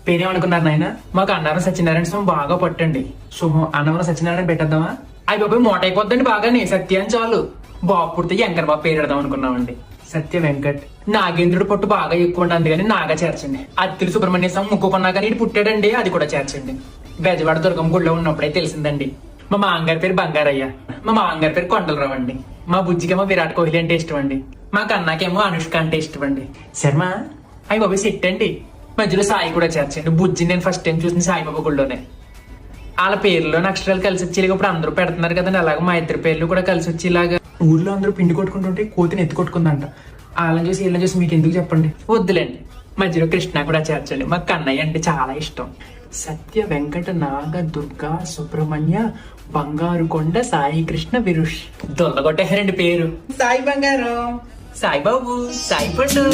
పేరేమనుకున్నారు నాయన? మాకు అన్నవరం సత్యనారాయణ స్వామి బాగా పట్టండి. శుభం. అన్నవరం సత్యనారాయణ పెట్టేద్దామా? అవి బాబు మోట అయిపోద్దండి బాగానే. సత్య అని చాలు. బాబు పుడితే వెంకట బాబు పేరు పెడదాం అనుకున్నామండి. సత్య వెంకట్. నాగేంద్రుడు పొట్టు బాగా ఎక్కువ ఉంటుంది అందుకని నాగా చేర్చండి. అత్తిలి సుబ్రహ్మణ్య స్వామి ముక్కుకున్నా కానీ ఇటు పుట్టాడండి, అది కూడా చేర్చండి. బెజవాడ దుర్గం గుడిలో ఉన్నప్పుడే తెలిసిందండి. మా మామగారి పేరు బంగారయ్య, మా మామగారి పేరు కొండలరావు అండి. మా బుజ్జికేమో విరాట్ కోహ్లీ అంటే ఇష్టం అండి. మా కన్నాకేమో అనుష్క అంటే ఇష్టం అండి. శర్మ. అవి బాబు సెట్ అండి. మధ్యలో సాయి కూడా చేర్చండి. బుజ్జి నేను ఫస్ట్ టైం చూసిన సాయిబాబా గుడిలోనే. వాళ్ళ పేర్లో అక్షరాలు కలిసి వచ్చేలాగా ఇప్పుడు అందరూ పెడుతున్నారు కదండి, అలాగే మా ఇద్దరు పేర్లు కూడా కలిసి వచ్చేలాగా. ఊర్లో అందరూ పిండి కొట్టుకుంటుంటే కోతిని ఎత్తి కొట్టుకుందంట. వాళ్ళని చూసి వీళ్ళని చూసి మీకు ఎందుకు చెప్పండి, వద్దులేండి. మధ్యలో కృష్ణ కూడా చేర్చండి. మాకు కన్నయ్య అంటే చాలా ఇష్టం. సత్య వెంకట నాగ దుర్గా సుబ్రహ్మణ్య బంగారు కొండ సాయి కృష్ణ విరుష్. దొల్లగొట్టేసారండి పేరు. సాయి బంగారం, సాయిబాబు, సాయి పండు.